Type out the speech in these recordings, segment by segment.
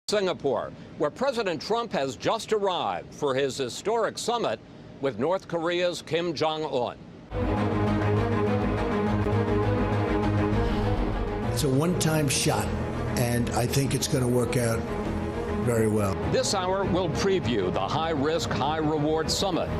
Singapore, where President Trump has just arrived for his historic summit with North Korea's Kim Jong-un. It's a one-time shot, and I think it's going to work out very well. This hour, we'll preview the high-risk, high-reward summit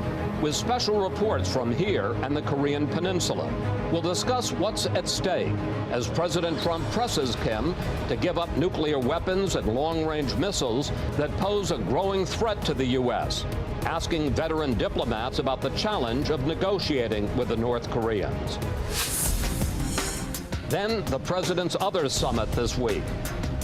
with special reports from here and the Korean Peninsula. We'll discuss what's at stake as President Trump presses Kim to give up nuclear weapons and long-range missiles that pose a growing threat to the U.S., asking veteran diplomats about the challenge of negotiating with the North Koreans. Then the president's other summit this week,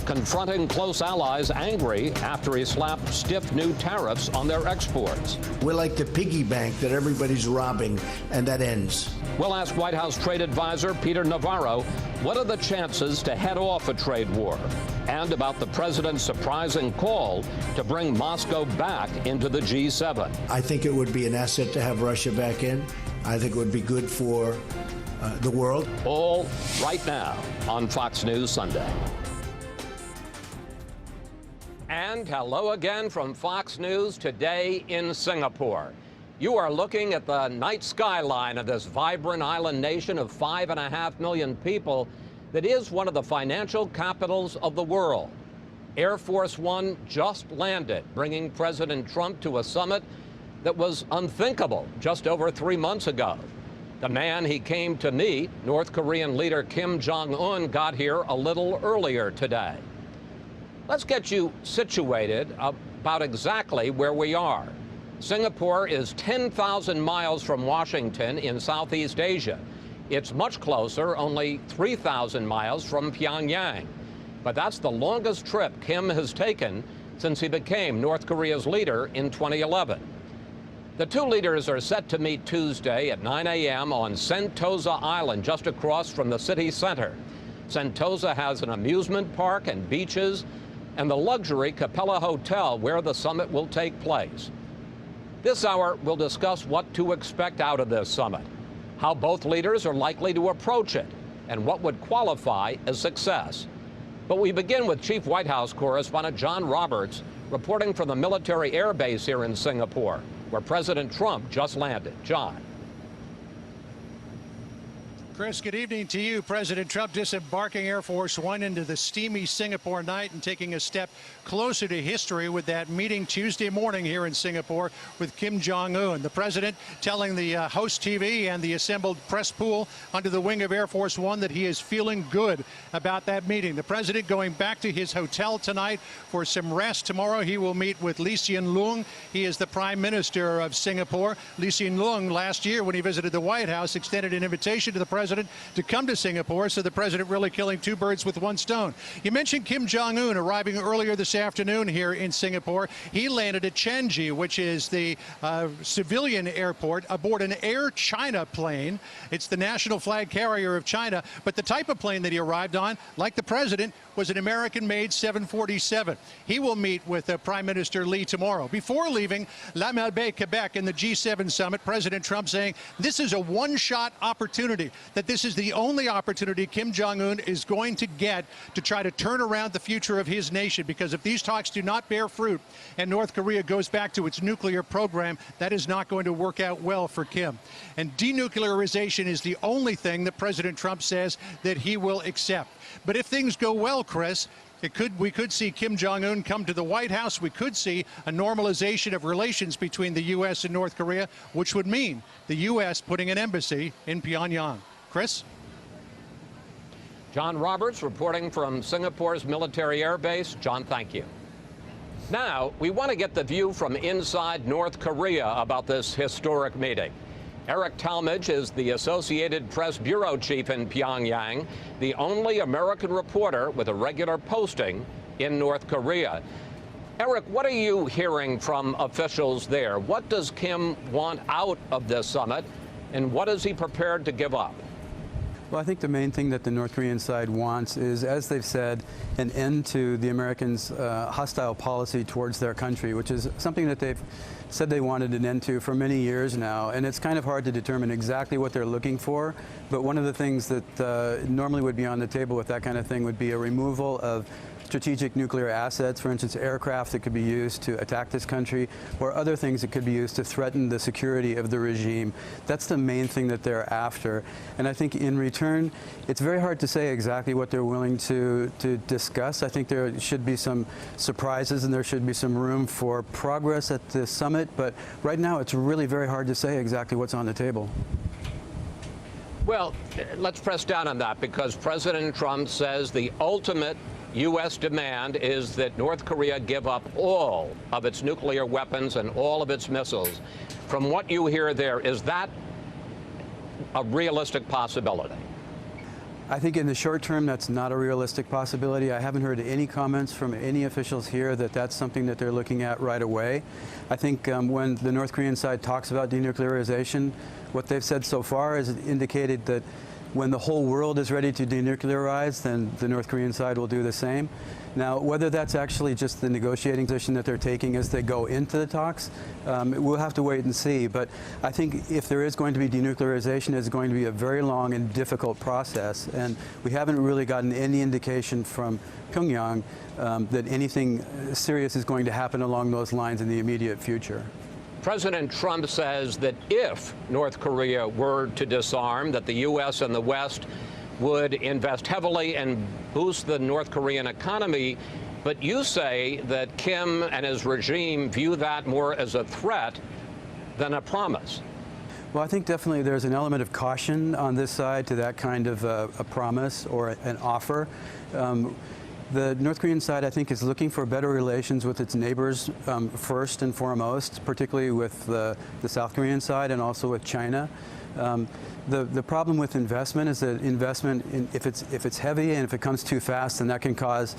confronting close allies angry after he slapped stiff new tariffs on their exports. We're like the piggy bank that everybody's robbing, and that ends. We'll ask White House trade advisor Peter Navarro what are the chances to head off a trade war, and about the president's surprising call to bring Moscow back into the G7. I think it would be an asset to have Russia back in. I think it would be good for the world. All right now on Fox News Sunday. And hello again from Fox News today in Singapore. You are looking at the night skyline of this vibrant island nation of 5.5 million people that is one of the financial capitals of the world. Air Force One just landed, bringing President Trump to a summit that was unthinkable just over 3 months ago. The man he came to meet, North Korean leader Kim Jong-un, got here a little earlier today. Let's get you situated about exactly where we are. Singapore is 10,000 miles from Washington in Southeast Asia. It's much closer, only 3,000 miles from Pyongyang. But that's the longest trip Kim has taken since he became North Korea's leader in 2011. The two leaders are set to meet Tuesday at 9 a.m. on Sentosa Island, just across from the city center. Sentosa has an amusement park and beaches, and the luxury Capella Hotel where the summit will take place. This hour, we'll discuss what to expect out of this summit, how both leaders are likely to approach it, and what would qualify as success. But we begin with Chief White House correspondent John Roberts reporting from the military air base here in Singapore, where President Trump just landed. John. Chris, good evening to you. President Trump disembarking Air Force One into the steamy Singapore night and taking a step closer to history with that meeting Tuesday morning here in Singapore with Kim Jong-un. The president telling the host TV and the assembled press pool under the wing of Air Force One that he is feeling good about that meeting. The president going back to his hotel tonight for some rest. Tomorrow he will meet with Lee Hsien Loong. He is the Prime Minister of Singapore. Lee Hsien Loong last year when he visited the White House extended an invitation to the president to come to Singapore, so the president really killing two birds with one stone. You mentioned Kim Jong-un arriving earlier this afternoon here in Singapore. He landed at Changi, which is the civilian airport, aboard an Air China plane. It's the national flag carrier of China, but the type of plane that he arrived on, like the president, was an American-made 747. He will meet with Prime Minister Lee tomorrow. Before leaving La Malbaie, Quebec, in the G7 summit, President Trump saying this is a one-shot opportunity, that this is the only opportunity Kim Jong-un is going to get to try to turn around the future of his nation, because if these talks do not bear fruit and North Korea goes back to its nuclear program, that is not going to work out well for Kim. And denuclearization is the only thing that President Trump says that he will accept. But if things go well, Chris, we could see Kim Jong-un come to the White House. We could see a normalization of relations between the U.S. and North Korea, which would mean the U.S. putting an embassy in Pyongyang. Chris? John Roberts reporting from Singapore's military air base. John, thank you. Now, we want to get the view from inside North Korea about this historic meeting. Eric Talmadge is the Associated Press bureau chief in Pyongyang, the only American reporter with a regular posting in North Korea. Eric, what are you hearing from officials there? What does Kim want out of this summit, and what is he prepared to give up? Well, I think the main thing that the North Korean side wants is, as they've said, an end to the Americans' hostile policy towards their country, which is something that they've said they wanted an end to for many years now. And it's kind of hard to determine exactly what they're looking for. But one of the things that normally would be on the table with that kind of thing would be a removal of strategic nuclear assets, for instance, aircraft that could be used to attack this country, or other things that could be used to threaten the security of the regime. That's the main thing that they're after. And I think in return, it's very hard to say exactly what they're willing to discuss. I think there should be some surprises and there should be some room for progress at the summit, but right now it's really very hard to say exactly what's on the table. Well, let's press down on that, because President Trump says the ultimate U.S. demand is that North Korea give up all of its nuclear weapons and all of its missiles. From what you hear there, is that a realistic possibility? I think in the short term, that's not a realistic possibility. I haven't heard any comments from any officials here that that's something that they're looking at right away. I think when the North Korean side talks about denuclearization, what they've said so far is indicated that when the whole world is ready to denuclearize, then the North Korean side will do the same. Now, whether that's actually just the negotiating position that they're taking as they go into the talks, we'll have to wait and see. But I think if there is going to be denuclearization, it's going to be a very long and difficult process. And we haven't really gotten any indication from Pyongyang that anything serious is going to happen along those lines in the immediate future. President Trump says that if North Korea were to disarm, that the U.S. and the West would invest heavily and boost the North Korean economy. But you say that Kim and his regime view that more as a threat than a promise. Well, I think definitely there's an element of caution on this side to that kind of a promise or an offer. The North Korean side, I think, is looking for better relations with its neighbors first and foremost, particularly with the South Korean side and also with China. The problem with investment is that investment, if it's heavy and if it comes too fast, then that can cause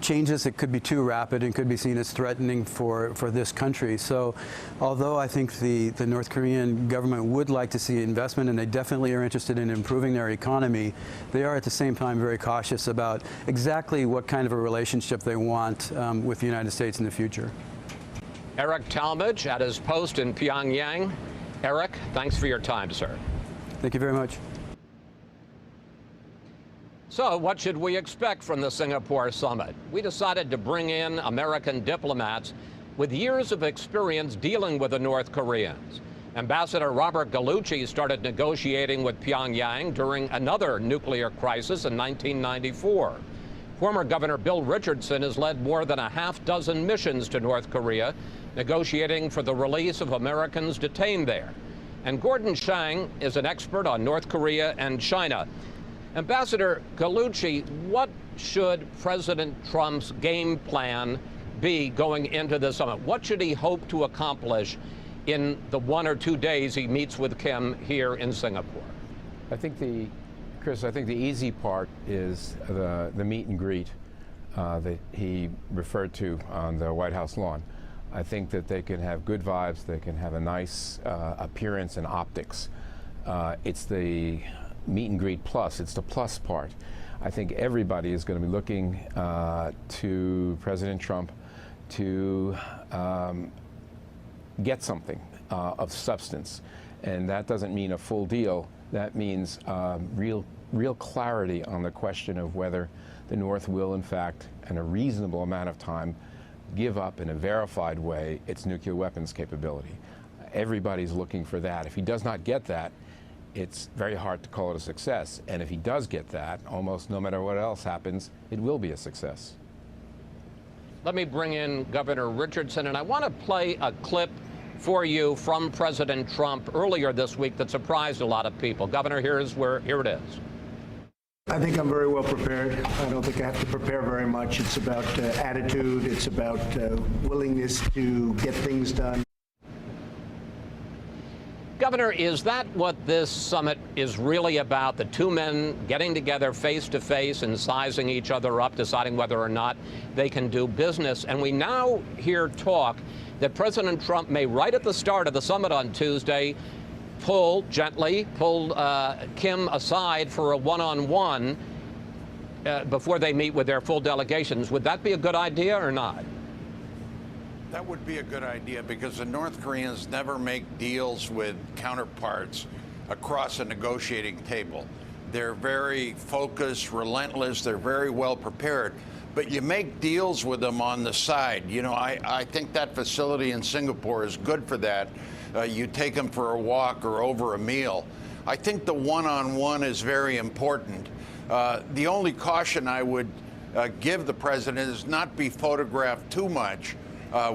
changes that could be too rapid and could be seen as threatening for this country. So although I think the North Korean government would like to see investment, and they definitely are interested in improving their economy, they are at the same time very cautious about exactly what kind of a relationship they want with the United States in the future. Eric Talmadge at his post in Pyongyang. Eric, thanks for your time, sir. Thank you very much. So what should we expect from the Singapore summit? We decided to bring in American diplomats with years of experience dealing with the North Koreans. Ambassador Robert Gallucci started negotiating with Pyongyang during another nuclear crisis in 1994. Former Governor Bill Richardson has led more than a half-dozen missions to North Korea, negotiating for the release of Americans detained there. And Gordon Chang is an expert on North Korea and China. Ambassador Gallucci, what should President Trump's game plan be going into the summit? What should he hope to accomplish in the 1 or 2 days he meets with Kim here in Singapore? Chris, I think the easy part is the meet and greet that he referred to on the White House lawn. I think that they can have good vibes, they can have a nice appearance and optics. It's the meet and greet plus, it's the plus part. I think everybody is going to be looking to President Trump to get something of substance. And that doesn't mean a full deal. That means real clarity on the question of whether the North will, in fact, in a reasonable amount of time, give up in a verified way its nuclear weapons capability. Everybody's looking for that. If he does not get that, it's very hard to call it a success. And if he does get that, almost no matter what else happens, it will be a success. Let me bring in Governor Richardson, and I want to play a clip for you from President Trump earlier this week that surprised a lot of people. Governor, here it is. I think I'm very well prepared. I don't think I have to prepare very much. It's about attitude. It's about willingness to get things done. Governor, is that what this summit is really about? The two men getting together face to face and sizing each other up, deciding whether or not they can do business. And we now hear talk that President Trump may, right at the start of the summit on Tuesday, gently pull Kim aside for a one-on-one before they meet with their full delegations. Would that be a good idea or not? That would be a good idea, because the North Koreans never make deals with counterparts across a negotiating table. They're very focused, relentless, they're very well prepared. but you make deals with them on the side. You know, I think that facility in Singapore is good for that. You take them for a walk or over a meal. I think the one-on-one is very important. The only caution I would give the president is not be photographed too much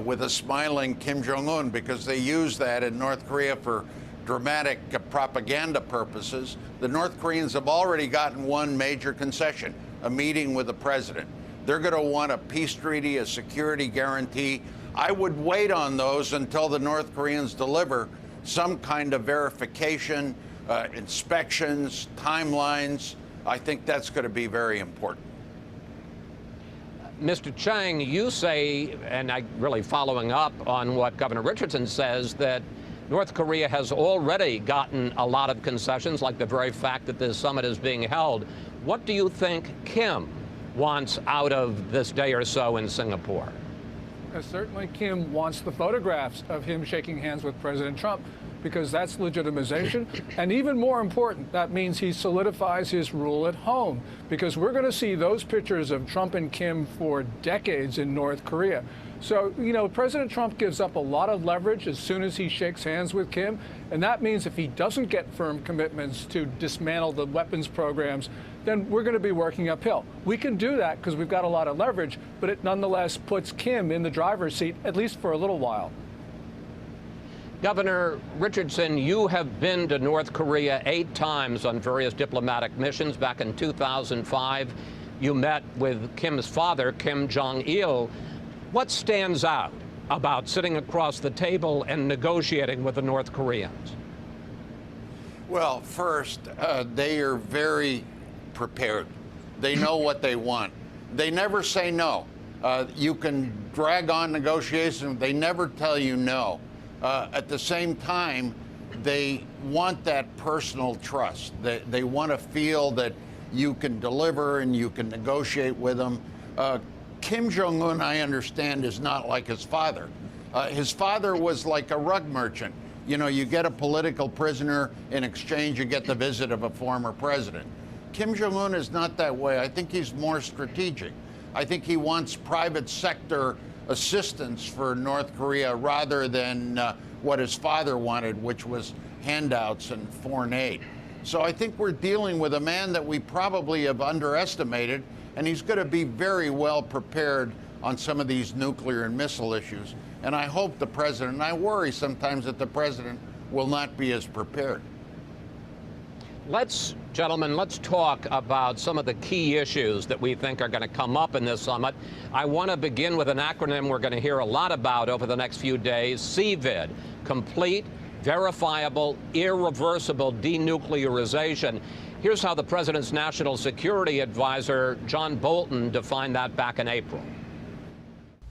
with a smiling Kim Jong-un, because they use that in North Korea for dramatic propaganda purposes. The North Koreans have already gotten one major concession, a meeting with the president. They're going to want a peace treaty, a security guarantee. I would wait on those until the North Koreans deliver some kind of verification, inspections, timelines. I think that's going to be very important. Mr. Chang, you say, and I really following up on what Governor Richardson says, that North Korea has already gotten a lot of concessions, like the very fact that this summit is being held. What do you think Kim wants out of this day or so in Singapore? Certainly Kim wants the photographs of him shaking hands with President Trump, because that's legitimization. And even more important, that means he solidifies his rule at home, because we're going to see those pictures of Trump and Kim for decades in North Korea. So, you know, President Trump gives up a lot of leverage as soon as he shakes hands with Kim. And that means if he doesn't get firm commitments to dismantle the weapons programs, then we're going to be working uphill. We can do that because we've got a lot of leverage, but it nonetheless puts Kim in the driver's seat, at least for a little while. Governor Richardson, you have been to North Korea 8 times on various diplomatic missions. Back in 2005, you met with Kim's father, Kim Jong-il. What stands out about sitting across the table and negotiating with the North Koreans? Well, first, they are very prepared. They know what they want. They never say no. You can drag on negotiations. They never tell you no. At the same time, they want that personal trust. They want to feel that you can deliver and you can negotiate with them. Kim Jong-un, I understand, is not like his father. His father was like a rug merchant. You know, you get a political prisoner, in exchange you get the visit of a former president. Kim Jong-un is not that way. I think he's more strategic. I think he wants private sector assistance for North Korea rather than what his father wanted, which was handouts and foreign aid. So I think we're dealing with a man that we probably have underestimated, and he's going to be very well prepared on some of these nuclear and missile issues. And I hope the president, and I worry sometimes that the president will not be as prepared. Gentlemen, let's talk about some of the key issues that we think are going to come up in this summit. I want to begin with an acronym we're going to hear a lot about over the next few days, CVID, Complete, Verifiable, Irreversible Denuclearization. Here's how the president's national security advisor, John Bolton, defined that back in April.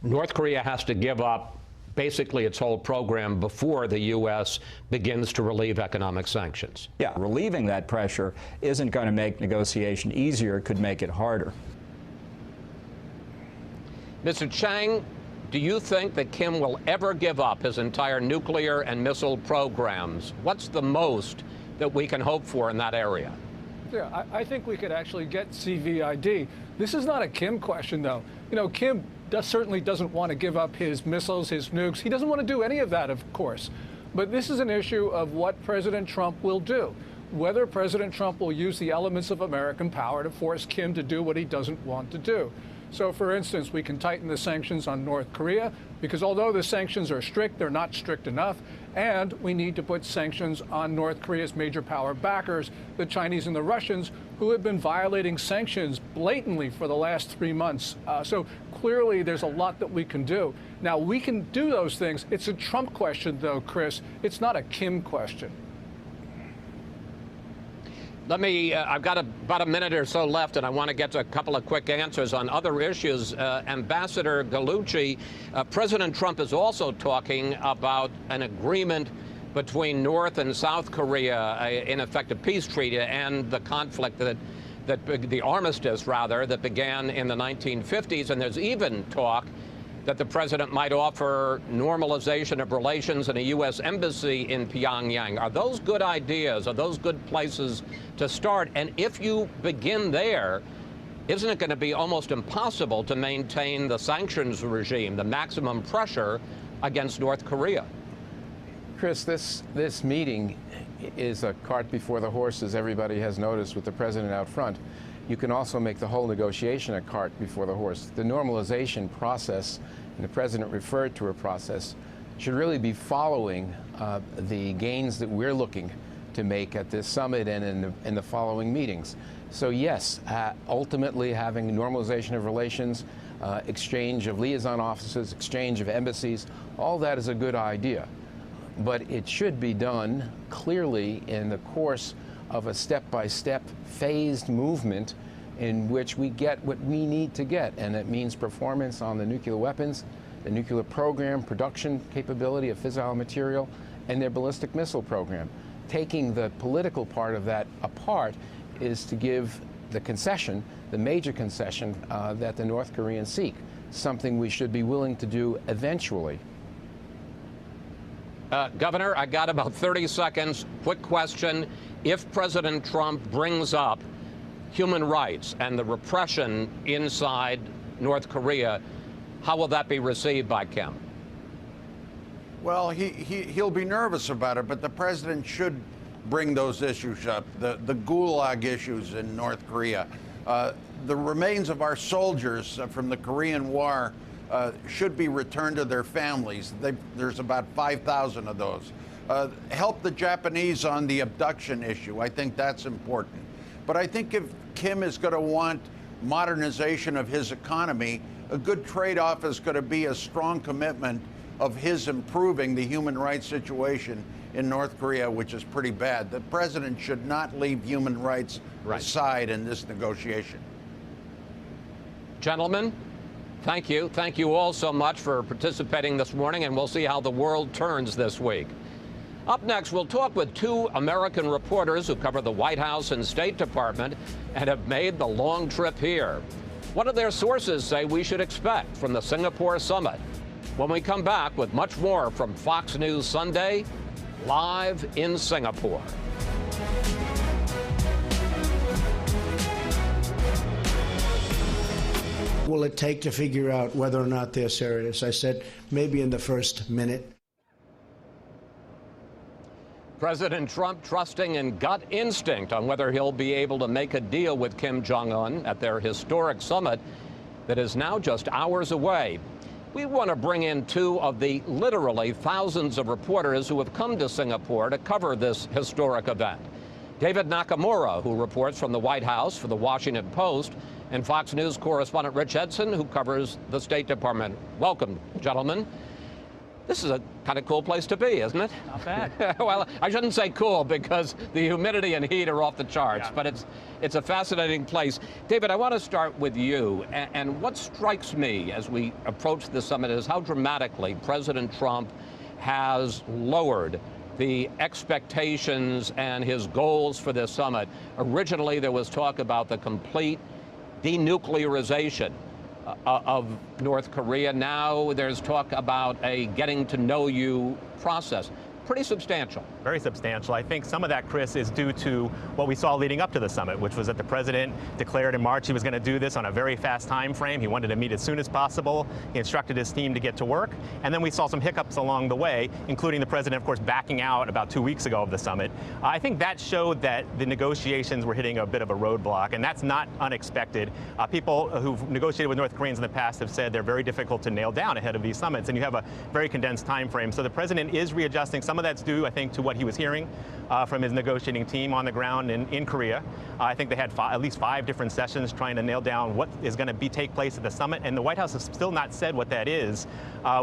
North Korea has to give up basically its whole program before the U.S. begins to relieve economic sanctions. Yeah, relieving that pressure isn't going to make negotiation easier. It could make it harder. Mr. Chang, do you think that Kim will ever give up his entire nuclear and missile programs? What's the most that we can hope for in that area? Yeah, I think we could actually get CVID. This is not a Kim question, though. You know, Kim certainly doesn't want to give up his missiles, his nukes. He doesn't want to do any of that, of course. But this is an issue of what President Trump will do. Whether President Trump will use the elements of American power to force Kim to do what he doesn't want to do. So, for instance, we can tighten the sanctions on North Korea, because although the sanctions are strict, they're not strict enough. And we need to put sanctions on North Korea's major power backers, the Chinese and the Russians, who have been violating sanctions blatantly for the last 3 months. So clearly there's a lot that we can do. Now, we can do those things. It's a Trump question, though, Chris. It's not a Kim question. I've got about a minute or so left, and I want to get to a couple of quick answers on other issues. Ambassador Gallucci, President Trump is also talking about an agreement between North and South Korea, in effect a peace treaty, and the conflict the armistice, rather, that began in the 1950s. And there's even talk that the president might offer normalization of relations in a U.S. embassy in Pyongyang. Are those good ideas? Are those good places to start? And if you begin there, isn't it going to be almost impossible to maintain the sanctions regime, the maximum pressure against North Korea? Chris, this meeting is a cart before the horse, as everybody has noticed, with the president out front. You can also make the whole negotiation a cart before the horse. The normalization process, and the president referred to a process, should really be following the gains that we're looking to make at this summit and in the following meetings. So yes, ultimately having normalization of relations, exchange of liaison offices, exchange of embassies, all that is a good idea. But it should be done clearly in the course of a step-by-step phased movement in which we get what we need to get. And it means performance on the nuclear weapons, the nuclear program, production capability of fissile material, and their ballistic missile program. Taking the political part of that apart is to give the concession, the major concession that the North Koreans seek, something we should be willing to do eventually. Governor, I got about 30 seconds. Quick question. If President Trump brings up human rights and the repression inside North Korea, how will that be received by Kim? Well, he'll be nervous about it, but the president should bring those issues up, the Gulag issues in North Korea. The remains of our soldiers from the Korean War should be returned to their families. There's about 5,000 of those. Help the Japanese on the abduction issue. I think that's important. But I think if Kim is going to want modernization of his economy, a good trade-off is going to be a strong commitment of his improving the human rights situation in North Korea, which is pretty bad. The president should not leave human rights aside in this negotiation. Gentlemen, thank you. Thank you all so much for participating this morning, and we'll see how the world turns this week. Up next, we'll talk with two American reporters who cover the White House and State Department and have made the long trip here. What do their sources say we should expect from the Singapore summit? When we come back with much more from Fox News Sunday, live in Singapore. Will it take to figure out whether or not they're serious? I said maybe in the first minute. President Trump trusting in gut instinct on whether he'll be able to make a deal with Kim Jong-un at their historic summit that is now just hours away. We want to bring in two of the literally thousands of reporters who have come to Singapore to cover this historic event. David Nakamura, who reports from the White House for the Washington Post, and Fox News correspondent Rich Edson, who covers the State Department. Welcome, gentlemen. This is a kind of cool place to be, isn't it? Not bad. Well, I shouldn't say cool because the humidity and heat are off the charts, Yeah. but it's a fascinating place. David, I want to start with you. And what strikes me as we approach the summit is how dramatically President Trump has lowered the expectations and his goals for this summit. Originally, there was talk about the complete denuclearization of North Korea. Now there's talk about a getting to know you process. Pretty substantial. Very substantial. I think some of that, Chris, is due to what we saw leading up to the summit, which was that the president declared in March he was going to do this on a very fast time frame. He wanted to meet as soon as possible. He instructed his team to get to work. And then we saw some hiccups along the way, including the president, of course, backing out about 2 weeks ago of the summit. I think that showed that the negotiations were hitting a bit of a roadblock, and that's not unexpected. People who've negotiated with North Koreans in the past have said they're very difficult to nail down ahead of these summits, and you have a very condensed time frame. So the president is readjusting. Some of that's due, I think, to what he was hearing from his negotiating team on the ground in Korea. I think they had at least 5 different sessions trying to nail down what is going to take place at the summit, and the White House has still not said what that is.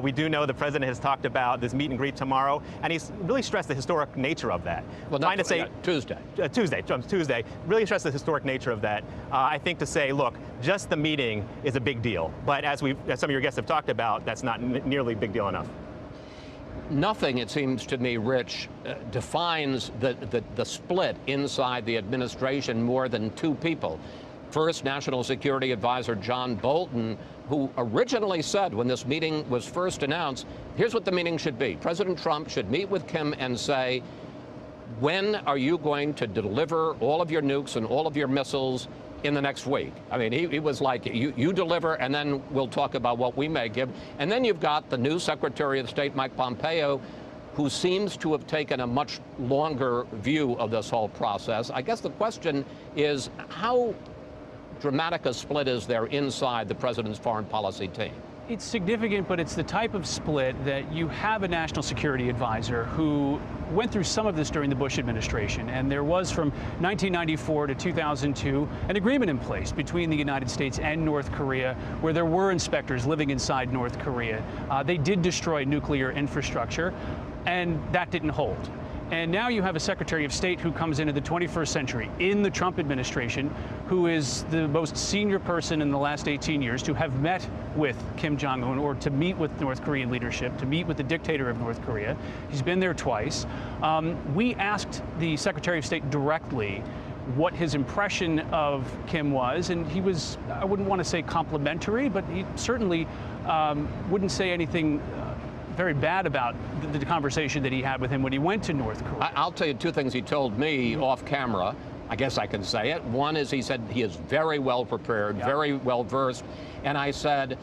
We do know the president has talked about this meet and greet tomorrow, and he's really stressed the historic nature of that. Well, trying to say Tuesday. Tuesday. Really stressed the historic nature of that. I think to say, look, just the meeting is a big deal, but as some of your guests have talked about, that's not nearly a big deal enough. Nothing, it seems to me, Rich, defines the split inside the administration more than 2 people. First, National Security Advisor John Bolton, who originally said when this meeting was first announced, here's what the meeting should be. President Trump should meet with Kim and say, when are you going to deliver all of your nukes and all of your missiles in the next week. I mean, he was like, you deliver, and then we'll talk about what we may give. And then you've got the new Secretary of State, Mike Pompeo, who seems to have taken a much longer view of this whole process. I guess the question is, how dramatic a split is there inside the president's foreign policy team? It's significant, but it's the type of split that you have a national security advisor who went through some of this during the Bush administration. And there was, from 1994 to 2002, an agreement in place between the United States and North Korea where there were inspectors living inside North Korea. They did destroy nuclear infrastructure, and that didn't hold. And now you have a Secretary of State who comes into the 21st century in the Trump administration, who is the most senior person in the last 18 years to have met with Kim Jong-un, or to meet with North Korean leadership, to meet with the dictator of North Korea. He's been there twice. We asked the Secretary of State directly what his impression of Kim was, and he was, I wouldn't want to say complimentary, but he certainly wouldn't say anything very bad about the conversation that he had with him when he went to North Korea. I'll tell you two things he told me off camera. I guess I can say it. One is he said he is very well prepared, very well versed. And I said,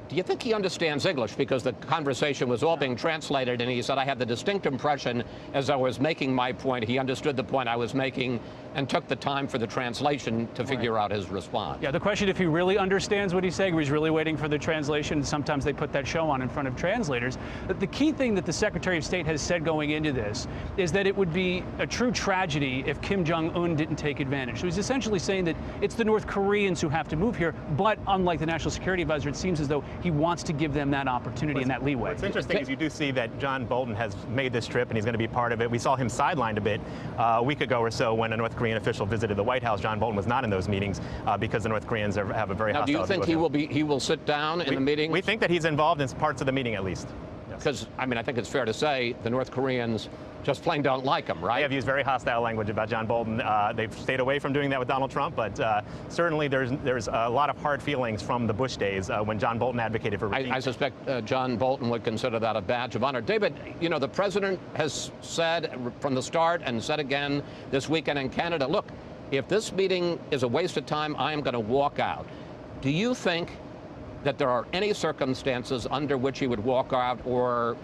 do you think he understands English? Because the conversation was all being translated, and he said, I had the distinct impression as I was making my point, he understood the point I was making and took the time for the translation to figure out his response. Yeah, the question if he really understands what he's saying, or he's really waiting for the translation. Sometimes they put that show on in front of translators. But the key thing that the Secretary of State has said going into this is that it would be a true tragedy if Kim Jong-un didn't take advantage. So he's essentially saying that it's the North Koreans who have to move here, but unlike the National Security Advisor, it seems as though he wants to give them that opportunity and that leeway. What's interesting is you do see that John Bolton has made this trip, and he's going to be part of it. We saw him sidelined a bit a week ago or so when a North Korean official visited the White House. John Bolton was not in those meetings because the North Koreans have a very hostile. Now, do you think he will sit down in the meeting? We think that he's involved in parts of the meeting at least. Because, I mean, I think it's fair to say the North Koreans just plain don't like him, right? They have used very hostile language about John Bolton. They've stayed away from doing that with Donald Trump, but certainly there's a lot of hard feelings from the Bush days when John Bolton advocated for routine. I suspect John Bolton would consider that a badge of honor. David, you know, the president has said from the start and said again this weekend in Canada, look, if this meeting is a waste of time, I am going to walk out. Do you think that there are any circumstances under which he would walk out, or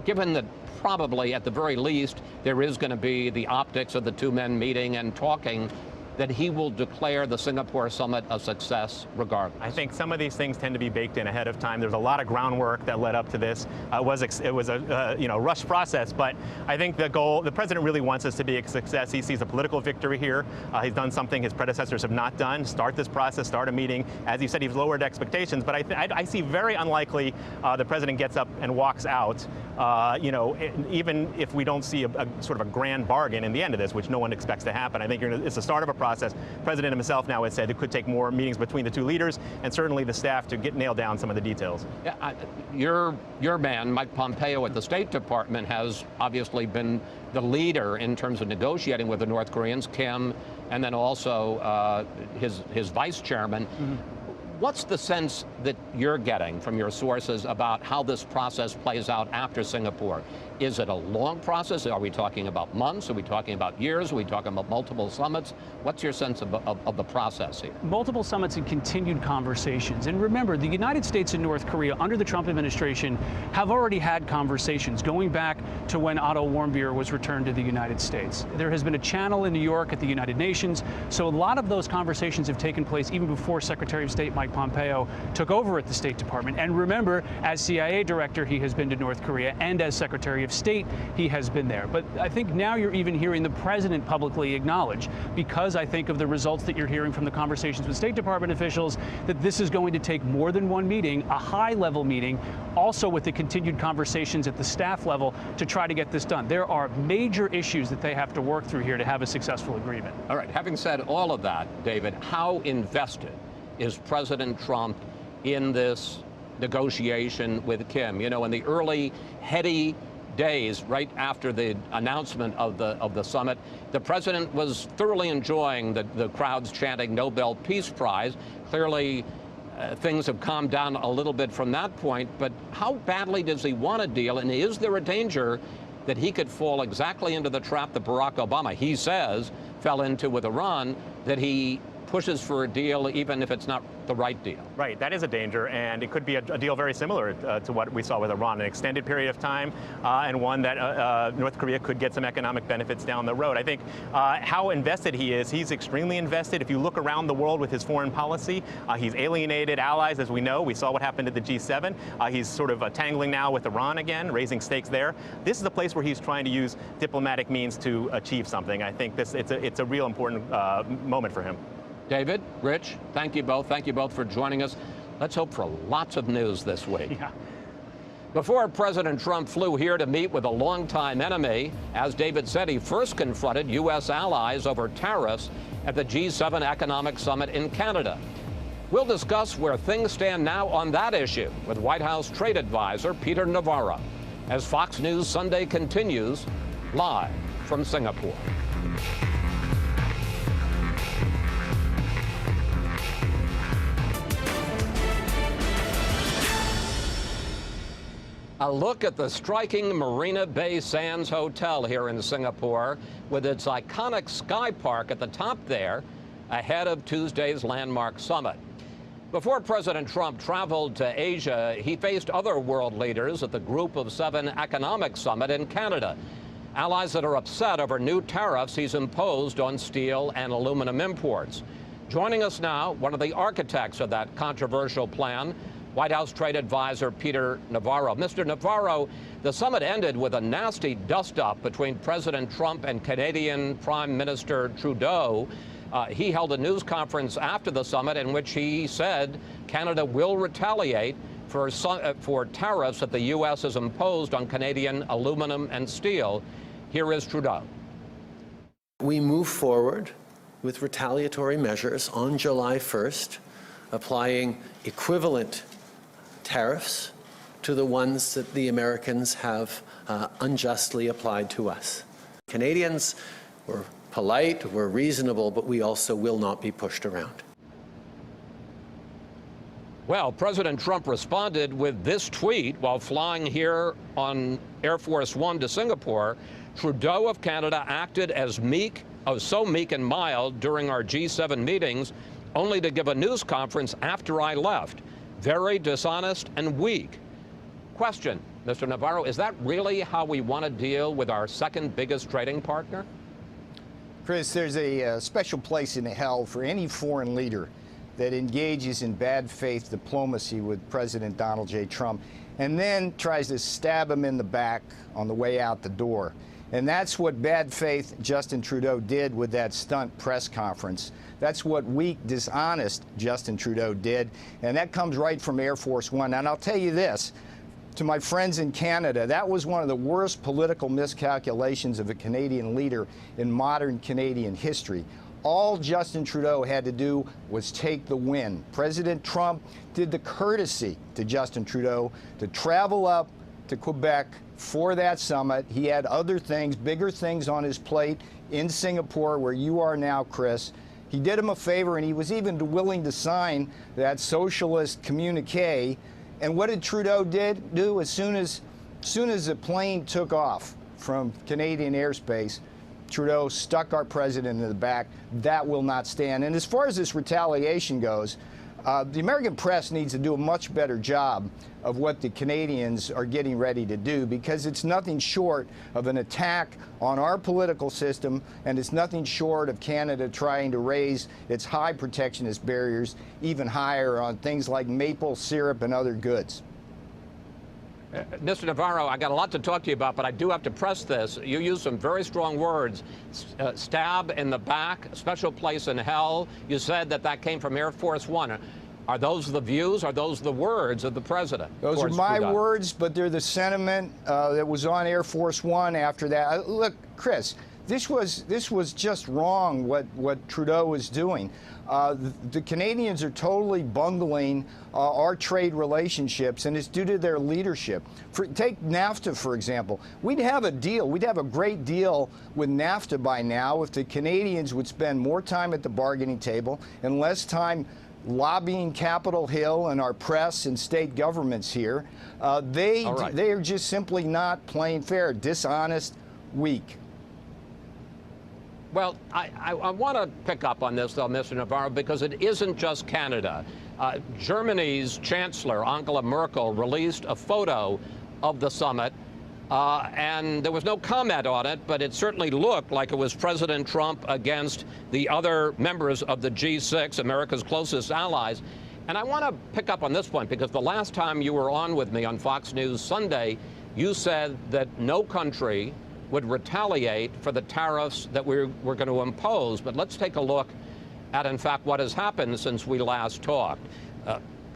given that probably at the very least there is going to be the optics of the two men meeting and talking, that he will declare the Singapore summit a success regardless? I think some of these things tend to be baked in ahead of time. There's a lot of groundwork that led up to this. It was a rushed process, but I think the president really wants this to be a success. He sees a political victory here. He's done something his predecessors have not done: start this process, start a meeting. As you said, he's lowered expectations, but I see very unlikely the president gets up and walks out. Even if we don't see a sort of a grand bargain in the end of this, which no one expects to happen, I think it's the start of a process. The president himself now has said it could take more meetings between the two leaders and certainly the staff to nail down some of the details. Yeah, your man, Mike Pompeo at the State Department, has obviously been the leader in terms of negotiating with the North Koreans, Kim, and then also his vice chairman. Mm-hmm. What's the sense that you're getting from your sources about how this process plays out after Singapore? Is it a long process? Are we talking about months? Are we talking about years? Are we talking about multiple summits? What's your sense of the process here? Multiple summits and continued conversations. And remember, the United States and North Korea under the Trump administration have already had conversations going back to when Otto Warmbier was returned to the United States. There has been a channel in New York at the United Nations. So a lot of those conversations have taken place even before Secretary of State Mike Pompeo took over at the State Department. And remember, as CIA director, he has been to North Korea, and as Secretary of State, he has been there. But I think now you're even hearing the president publicly acknowledge, because I think of the results that you're hearing from the conversations with State Department officials, that this is going to take more than one meeting, a high-level meeting, also with the continued conversations at the staff level to try to get this done. There are major issues that they have to work through here to have a successful agreement. All right, having said all of that, David, how invested is President Trump in this negotiation with Kim? You know, in the early, heady days right after the announcement of the summit, the president was thoroughly enjoying the crowds chanting Nobel Peace Prize. Clearly, things have calmed down a little bit from that point, but how badly does he want a deal, and is there a danger that he could fall exactly into the trap that Barack Obama, he says, fell into with Iran, that he pushes for a deal even if it's not the right deal. Right, that is a danger, and it could be a deal very similar to what we saw with Iran, an extended period of time, and one that North Korea could get some economic benefits down the road. I think how invested he is, he's extremely invested. If you look around the world with his foreign policy, he's alienated allies, as we know. We saw what happened at the G7. He's sort of tangling now with Iran again, raising stakes there. This is a place where he's trying to use diplomatic means to achieve something. I think it's a real important moment for him. David, Rich, thank you both. Thank you both for joining us. Let's hope for lots of news this week. Yeah. Before President Trump flew here to meet with a longtime enemy, as David said, he first confronted U.S. allies over tariffs at the G7 Economic Summit in Canada. We'll discuss where things stand now on that issue with White House trade advisor Peter Navarro as Fox News Sunday continues live from Singapore. A look at the striking Marina Bay Sands Hotel here in Singapore with its iconic sky park at the top there ahead of Tuesday's landmark summit. Before President Trump traveled to Asia, he faced other world leaders at the Group of Seven Economic Summit in Canada. Allies that are upset over new tariffs he's imposed on steel and aluminum imports. Joining us now, one of the architects of that controversial plan, White House trade advisor Peter Navarro. Mr. Navarro, the summit ended with a nasty dust-up between President Trump and Canadian Prime Minister Trudeau. He held a news conference after the summit in which he said Canada will retaliate for tariffs that the U.S. has imposed on Canadian aluminum and steel. Here is Trudeau. We move forward with retaliatory measures on July 1st, applying equivalent tariffs to the ones that the Americans have unjustly applied to us. Canadians were polite, we're reasonable, but we also will not be pushed around. Well, President Trump responded with this tweet while flying here on Air Force One to Singapore. Trudeau of Canada acted as so meek and mild during our G7 meetings, only to give a news conference after I left. Very dishonest and weak. Question, Mr. Navarro, is that really how we want to deal with our second biggest trading partner? Chris, there's a special place in hell for any foreign leader that engages in bad faith diplomacy with President Donald J. Trump and then tries to stab him in the back on the way out the door. And that's what bad faith Justin Trudeau did with that stunt press conference. That's what weak, dishonest Justin Trudeau did. And that comes right from Air Force One. And I'll tell you this, to my friends in Canada, that was one of the worst political miscalculations of a Canadian leader in modern Canadian history. All Justin Trudeau had to do was take the win. President Trump did the courtesy to Justin Trudeau to travel up to Quebec for that summit. He had other things, bigger things on his plate in Singapore, where you are now, Chris. He did him a favor, and he was even willing to sign that socialist communique. And what did Trudeau do as soon as the plane took off from Canadian airspace? Trudeau stuck our president in the back. That will not stand. And as far as this retaliation goes, the American press needs to do a much better job of what the Canadians are getting ready to do, because it's nothing short of an attack on our political system, and it's nothing short of Canada trying to raise its high protectionist barriers even higher on things like maple syrup and other goods. Mr. Navarro, I got a lot to talk to you about, but I do have to press this. You used some very strong words. Stab in the back, special place in hell. You said that came from Air Force One. Are those the views? Are those the words of the president? Those are my words, but they're the sentiment that was on Air Force One after that. Look, Chris, this was just wrong what Trudeau was doing. The Canadians are totally bungling our trade relationships, and it's due to their leadership. Take NAFTA, for example. We'd have a deal. We'd have a great deal with NAFTA by now if the Canadians would spend more time at the bargaining table and less time lobbying Capitol Hill and our press and state governments here. They are just simply not playing fair, dishonest, weak. Well, I want to pick up on this, though, Mr. Navarro, because it isn't just Canada. Germany's Chancellor, Angela Merkel, released a photo of the summit, and there was no comment on it, but it certainly looked like it was President Trump against the other members of the G6, America's closest allies. And I want to pick up on this point, because the last time you were on with me on Fox News Sunday, you said that no country would retaliate for the tariffs that we're going to impose. But let's take a look at, in fact, what has happened since we last talked.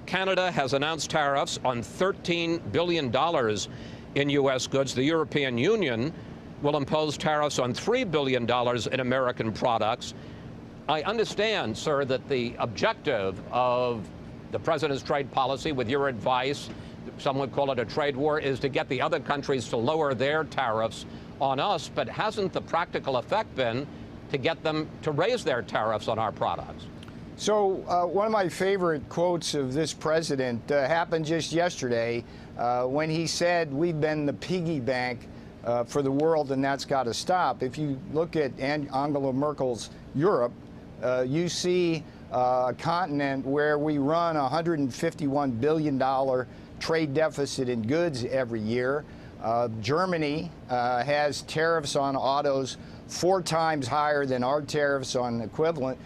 Canada has announced tariffs on $13 billion in U.S. goods. The European Union will impose tariffs on $3 billion in American products. I understand, sir, that the objective of the president's trade policy, with your advice, some would call it a trade war, is to get the other countries to lower their tariffs on us, but hasn't the practical effect been to get them to raise their tariffs on our products? So one of my favorite quotes of this president happened just yesterday when he said, "We've been the piggy bank for the world, and that's got to stop." If you look at Angela Merkel's Europe, you see a continent where we run a $151 billion trade deficit in goods every year. Germany has tariffs on autos 4 times higher than our tariffs on equivalent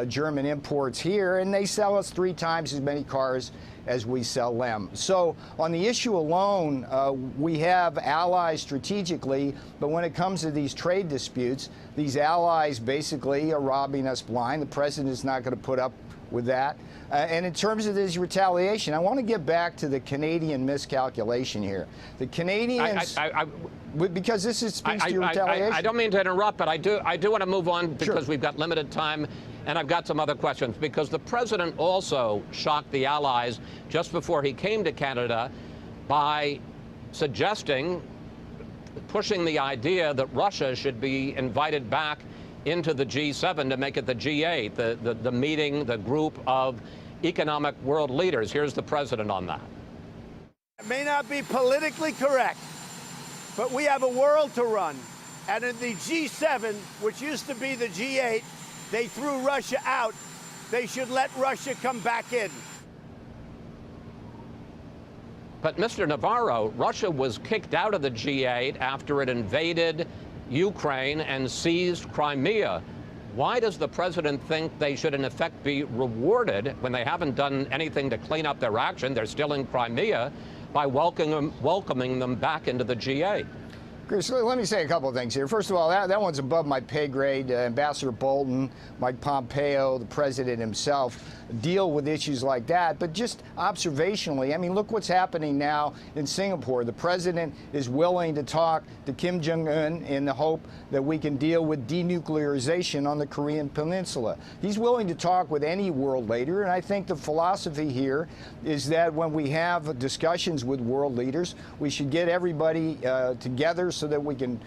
German imports here, and they sell us 3 times as many cars as we sell them. So on the issue alone, we have allies strategically, but when it comes to these trade disputes, these allies basically are robbing us blind. The president is not going to put up with that. And in terms of this retaliation, I want to get back to the Canadian miscalculation here. The Canadians, because this speaks to your retaliation. I don't mean to interrupt, but I do want to move on because we've got limited time, and I've got some other questions. Because the president also shocked the allies just before he came to Canada by suggesting, pushing the idea that Russia should be invited back into the G7 to make it the G8, the meeting, the group of economic world leaders. Here's the president on that. It may not be politically correct, but we have a world to run. And in the G7, which used to be the G8, they threw Russia out. They should let Russia come back in. But Mr. Navarro, Russia was kicked out of the G8 after it invaded Ukraine and seized Crimea. Why does the president think they should in effect be rewarded when they haven't done anything to clean up their action? They're still in Crimea, by welcoming them back into the G8. Chris, let me say a couple of things here. First of all, that one's above my pay grade. Ambassador Bolton, Mike Pompeo, the president himself deal with issues like that. But just observationally, I mean, look what's happening now in Singapore. The president is willing to talk to Kim Jong-un in the hope that we can deal with denuclearization on the Korean Peninsula. He's willing to talk with any world leader, and I think the philosophy here is that when we have discussions with world leaders, we should get everybody together so that we can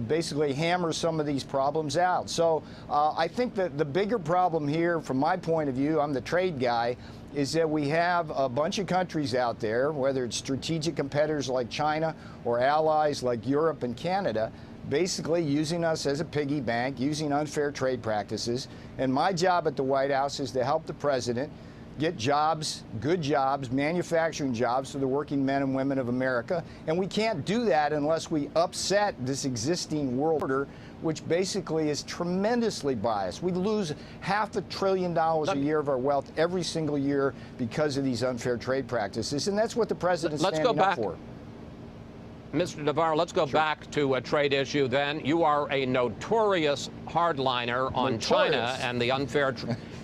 basically hammer some of these problems out. So I think that the bigger problem here, from my point of view, I'm the trade guy, is that we have a bunch of countries out there, whether it's strategic competitors like China or allies like Europe and Canada, basically using us as a piggy bank, using unfair trade practices. And my job at the White House is to help the president get jobs, good jobs, manufacturing jobs for the working men and women of America. And we can't do that unless we upset this existing world order, which basically is tremendously biased. We lose $500 billion a year of our wealth every single year because of these unfair trade practices. And that's what the president's standing up for. Mr. Navarro, let's go back to a trade issue then. You are a notorious hardliner on China and the unfair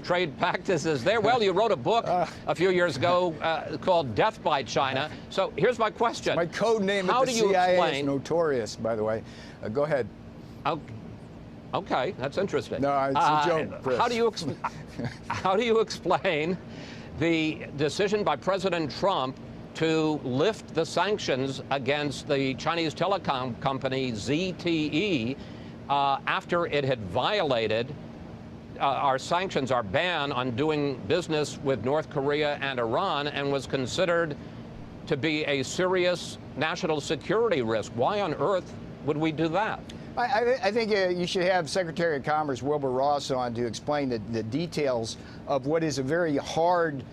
trade practices there. Well, you wrote a book a few years ago called Death by China. So here's my question. My code name at the CIA is Notorious, by the way. Go ahead. Okay, that's interesting. No, it's a joke, Chris. How do you explain the decision by President Trump to lift the sanctions against the Chinese telecom company ZTE after it had violated our sanctions, our ban on doing business with North Korea and Iran, and was considered to be a serious national security risk? Why on earth would we do that? I think you should have Secretary of Commerce Wilbur Ross on to explain the details of what is a very hard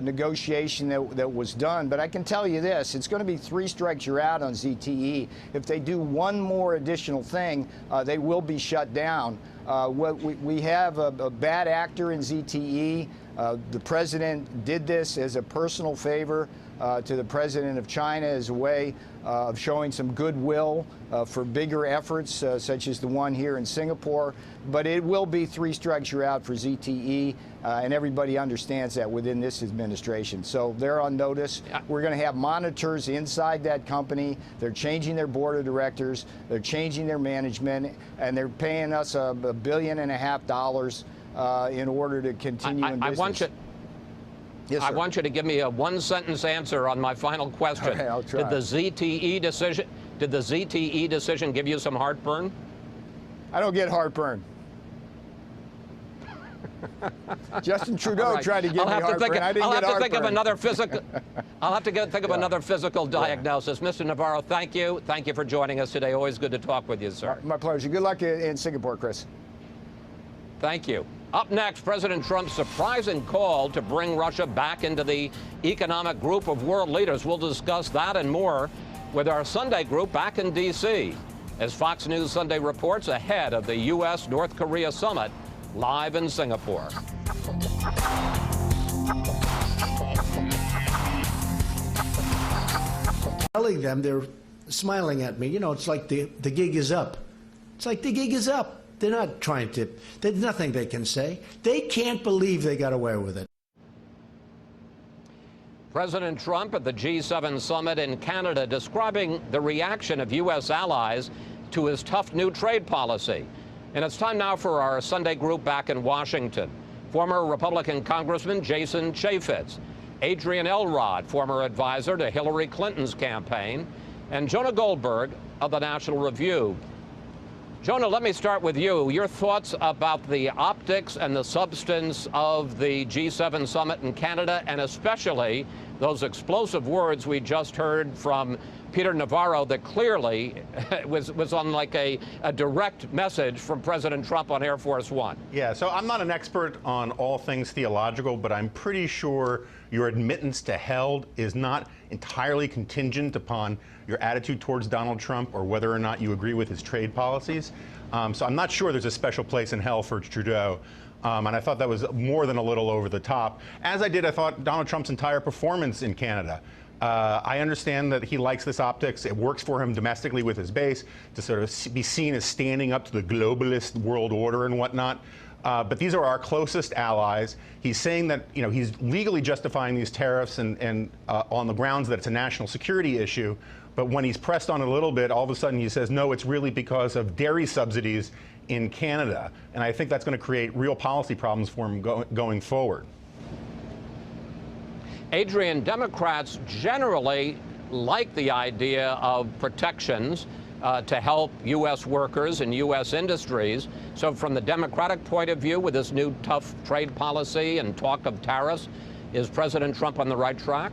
negotiation that was done. But I can tell you this, it's going to be 3 strikes you're out on ZTE. If they do one more additional thing, they will be shut down. We have a bad actor in ZTE. The president did this as a personal favor to the president of China as a way of showing some goodwill for bigger efforts such as the one here in Singapore. But it will be 3 strikes you're out for ZTE, and everybody understands that within this administration. So they're on notice. We're going to have monitors inside that company. They're changing their board of directors. They're changing their management, and they're paying us $1.5 billion in order to continue in business. Yes, I want you to give me a 1-sentence answer on my final question. Okay, I'll try. Did the ZTE decision give you some heartburn? I don't get heartburn. Justin Trudeau tried to give me heartburn. I didn't get heartburn. I'll have to think of another physical. I'll have to think of another physical diagnosis. Mr. Navarro, thank you. Thank you for joining us today. Always good to talk with you, sir. My pleasure. Good luck in Singapore, Chris. Thank you. Up next, President Trump's surprising call to bring Russia back into the economic group of world leaders. We'll discuss that and more with our Sunday group back in D.C. as Fox News Sunday reports ahead of the U.S.-North Korea summit live in Singapore. Telling them, they're smiling at me. You know, it's like the gig is up. It's like the gig is up. They're not trying to, there's nothing they can say. They can't believe they got away with it. President Trump at the G7 summit in Canada describing the reaction of U.S. allies to his tough new trade policy. And it's time now for our Sunday group back in Washington. Former Republican Congressman Jason Chaffetz, Adrian Elrod, former advisor to Hillary Clinton's campaign, and Jonah Goldberg of the National Review. Jonah, let me start with you. Your thoughts about the optics and the substance of the G7 summit in Canada, and especially those explosive words we just heard from Peter Navarro that clearly was on like a direct message from President Trump on Air Force One. Yeah, so I'm not an expert on all things theological, but I'm pretty sure your admittance to hell is not entirely contingent upon your attitude towards Donald Trump or whether or not you agree with his trade policies. So I'm not sure there's a special place in hell for Trudeau. And I thought that was more than a little over the top. As I thought Donald Trump's entire performance in Canada. I understand that he likes this optics. It works for him domestically with his base to sort of be seen as standing up to the globalist world order and whatnot. But these are our closest allies. He's saying that, you know, he's legally justifying these tariffs and on the grounds that it's a national security issue. But when he's pressed on it a little bit, all of a sudden he says, no, it's really because of dairy subsidies in Canada. And I think that's going to create real policy problems for him going forward. Adrian, Democrats generally like the idea of protections to help U.S. workers and U.S. industries. So from the Democratic point of view, with this new tough trade policy and talk of tariffs, is President Trump on the right track?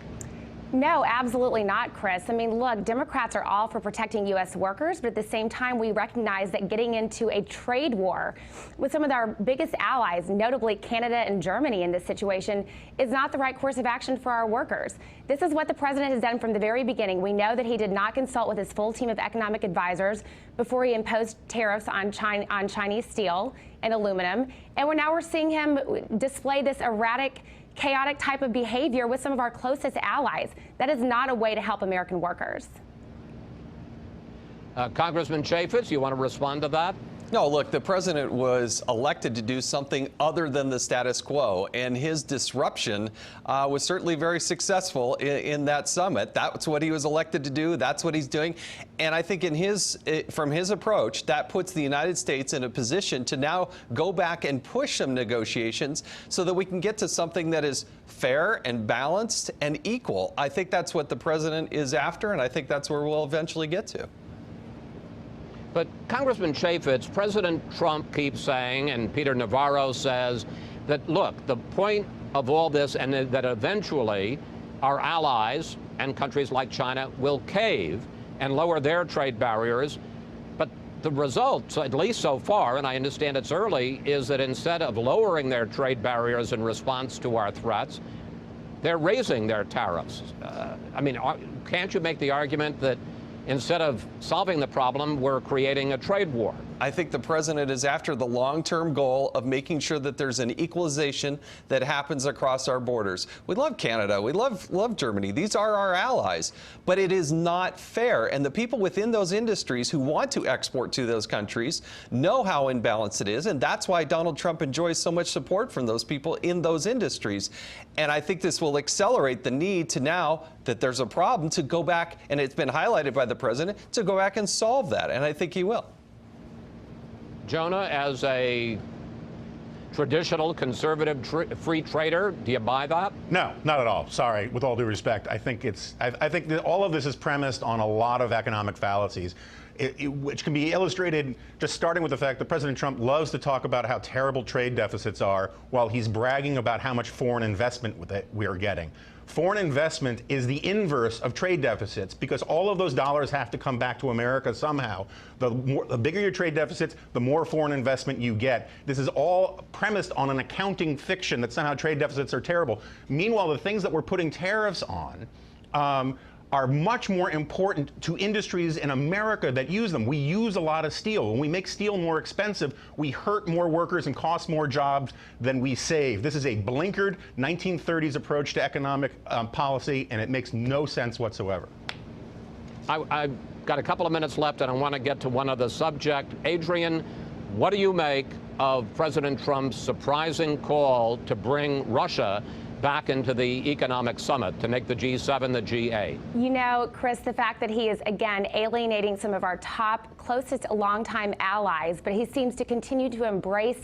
No, absolutely not, Chris. I mean, look, Democrats are all for protecting U.S. workers, but at the same time, we recognize that getting into a trade war with some of our biggest allies, notably Canada and Germany in this situation, is not the right course of action for our workers. This is what the president has done from the very beginning. We know that he did not consult with his full team of economic advisors before he imposed tariffs on Chinese steel and aluminum. And now we're seeing him display this erratic, chaotic type of behavior with some of our closest allies. That is not a way to help American workers. Congressman Chaffetz, you want to respond to that? No, look, the president was elected to do something other than the status quo, and his disruption was certainly very successful in that summit. That's what he was elected to do. That's what he's doing. And I think from his approach, that puts the United States in a position to now go back and push some negotiations so that we can get to something that is fair and balanced and equal. I think that's what the president is after, and I think that's where we'll eventually get to. But Congressman Chaffetz, President Trump keeps saying, and Peter Navarro says, that, look, the point of all this, and that eventually our allies and countries like China will cave and lower their trade barriers. But the result, at least so far, and I understand it's early, is that instead of lowering their trade barriers in response to our threats, they're raising their tariffs. I mean, can't you make the argument that instead of solving the problem, we're creating a trade war? I think the president is after the long-term goal of making sure that there's an equalization that happens across our borders. We love Canada. We love Germany. These are our allies. But it is not fair. And the people within those industries who want to export to those countries know how imbalanced it is. And that's why Donald Trump enjoys so much support from those people in those industries. And I think this will accelerate the need to, now that there's a problem, to go back, and it's been highlighted by the president, to go back and solve that. And I think he will. Jonah, as a traditional conservative free trader, do you buy that? No, not at all. Sorry, with all due respect. I think that all of this is premised on a lot of economic fallacies, which can be illustrated just starting with the fact that President Trump loves to talk about how terrible trade deficits are while he's bragging about how much foreign investment we are getting. Foreign investment is the inverse of trade deficits because all of those dollars have to come back to America somehow. The bigger your trade deficits, the more foreign investment you get. This is all premised on an accounting fiction that somehow trade deficits are terrible. Meanwhile, the things that we're putting tariffs on are much more important to industries in America that use them. We use a lot of steel. When we make steel more expensive, we hurt more workers and cost more jobs than we save. This is a blinkered 1930s approach to economic policy, and it makes no sense whatsoever. I've got a couple of minutes left, and I want to get to one other subject. Adrian, what do you make of President Trump's surprising call to bring Russia back into the economic summit, to make the G7 the G8? You know, Chris, the fact that he is, again, alienating some of our top, closest, longtime allies, but he seems to continue to embrace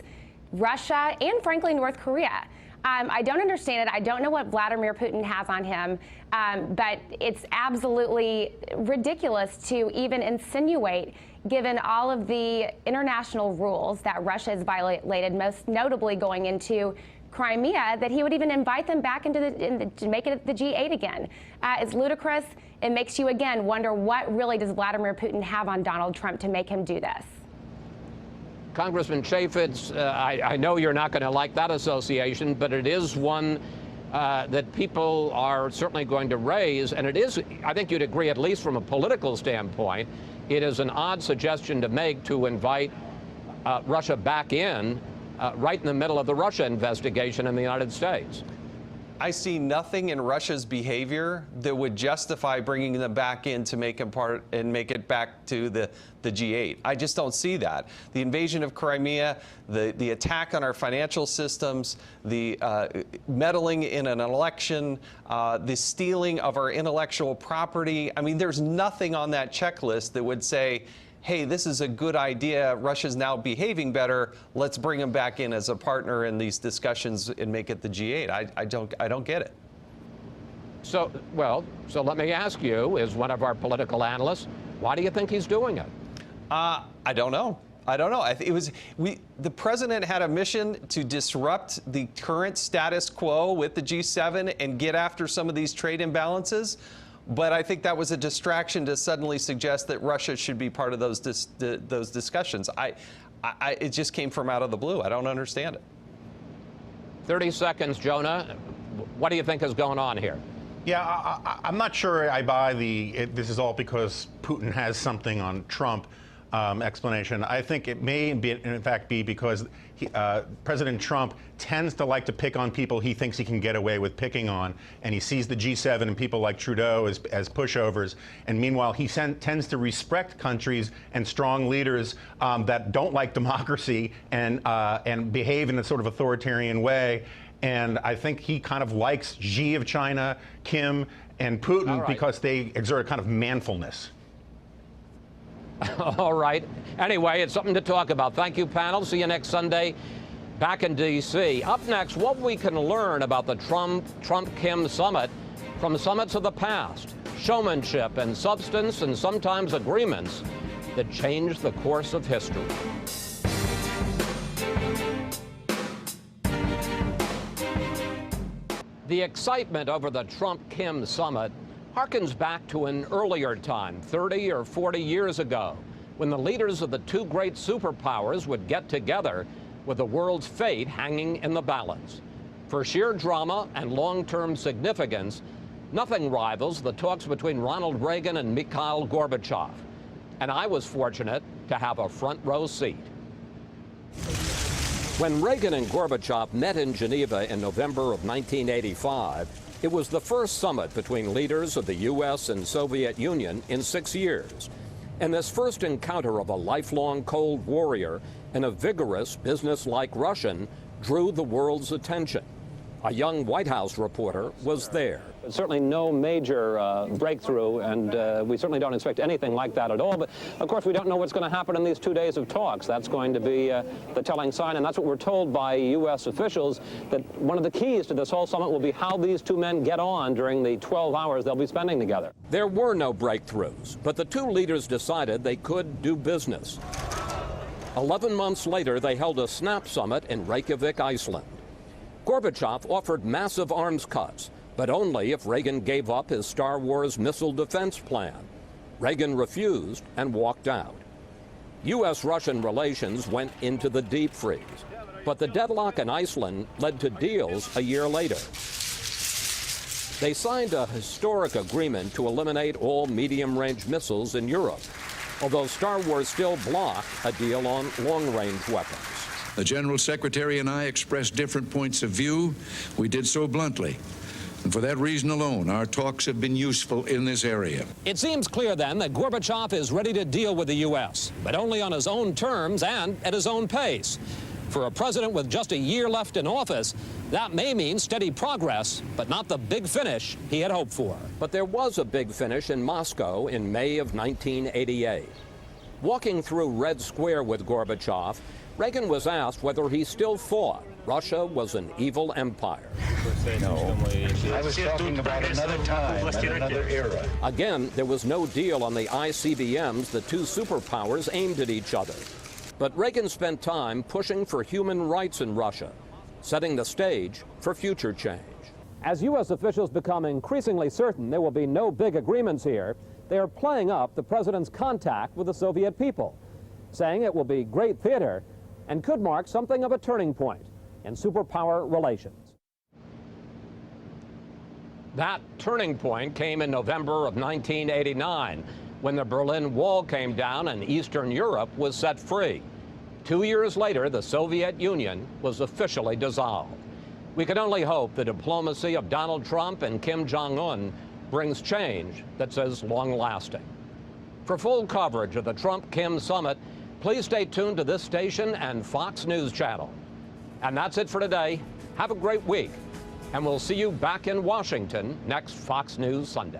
Russia and, frankly, North Korea. I don't understand it. I don't know what Vladimir Putin has on him, but it's absolutely ridiculous to even insinuate, given all of the international rules that Russia has violated, most notably going into Crimea, that he would even invite them back into to make it the G8 again. It's ludicrous. It makes you, again, wonder what really does Vladimir Putin have on Donald Trump to make him do this? Congressman Chaffetz, I know you're not going to like that association, but it is one that people are certainly going to raise, and it is, I think you'd agree, at least from a political standpoint, it is an odd suggestion to make to invite Russia back in right in the middle of the Russia investigation in the United States. I see nothing in Russia's behavior that would justify bringing them back in to make them part and make it back to the G8. I just don't see that. The invasion of Crimea, the attack on our financial systems, the meddling in an election, the stealing of our intellectual property. I mean, there's nothing on that checklist that would say, hey, this is a good idea. Russia's now behaving better. Let's bring them back in as a partner in these discussions and make it the G8. I don't get it. So let me ask you, as one of our political analysts, why do you think he's doing it? I don't know. I don't know. The president had a mission to disrupt the current status quo with the G7 and get after some of these trade imbalances. But I think that was a distraction to suddenly suggest that Russia should be part of those discussions. It just came from out of the blue. I don't understand it. 30 seconds, Jonah. What do you think is going on here? Yeah, I'm not sure I buy this is all because Putin has something on Trump explanation. I think it may in fact be because President Trump tends to like to pick on people he thinks he can get away with picking on, and he sees the G7 and people like Trudeau as pushovers, and meanwhile he tends to respect countries and strong leaders that don't like democracy and behave in a sort of authoritarian way. And I think he kind of likes Xi of China, Kim, and Putin because they exert a kind of manfulness. All right. Anyway, it's something to talk about. Thank you, panel. See you next Sunday back in D.C. Up next, what we can learn about the Trump-Kim summit from summits of the past. Showmanship and substance and sometimes agreements that changed the course of history. The excitement over the Trump-Kim summit harkens back to an earlier time, 30 or 40 years ago, when the leaders of the two great superpowers would get together with the world's fate hanging in the balance. For sheer drama and long-term significance, nothing rivals the talks between Ronald Reagan and Mikhail Gorbachev. And I was fortunate to have a front row seat. When Reagan and Gorbachev met in Geneva in November of 1985, it was the first summit between leaders of the U.S. and Soviet Union in 6 years. And this first encounter of a lifelong Cold Warrior and a vigorous, business-like Russian drew the world's attention. A young White House reporter was there. Certainly no major breakthrough, and we certainly don't expect anything like that at all. But, of course, we don't know what's going to happen in these 2 days of talks. That's going to be the telling sign, and that's what we're told by U.S. officials, that one of the keys to this whole summit will be how these two men get on during the 12 hours they'll be spending together. There were no breakthroughs, but the two leaders decided they could do business. 11 months later, they held a snap summit in Reykjavik, Iceland. Gorbachev offered massive arms cuts, but only if Reagan gave up his Star Wars missile defense plan. Reagan refused and walked out. U.S.-Russian relations went into the deep freeze, but the deadlock in Iceland led to deals a year later. They signed a historic agreement to eliminate all medium-range missiles in Europe, although Star Wars still blocked a deal on long-range weapons. The General Secretary and I expressed different points of view. We did so bluntly. And for that reason alone, our talks have been useful in this area. It seems clear then that Gorbachev is ready to deal with the U.S., but only on his own terms and at his own pace. For a president with just a year left in office, that may mean steady progress, but not the big finish he had hoped for. But there was a big finish in Moscow in May of 1988. Walking through Red Square with Gorbachev, Reagan was asked whether he still thought Russia was an evil empire. No, I was talking about another time and another era. Again, there was no deal on the ICBMs the two superpowers aimed at each other. But Reagan spent time pushing for human rights in Russia, setting the stage for future change. As U.S. officials become increasingly certain there will be no big agreements here, they are playing up the president's contact with the Soviet people, saying it will be great theater and could mark something of a turning point in superpower relations. That turning point came in November of 1989, when the Berlin Wall came down and Eastern Europe was set free. 2 years later, the Soviet Union was officially dissolved. We can only hope the diplomacy of Donald Trump and Kim Jong-un brings change that's as long-lasting. For full coverage of the Trump-Kim summit, please stay tuned to this station and Fox News Channel. And that's it for today. Have a great week, and we'll see you back in Washington next Fox News Sunday.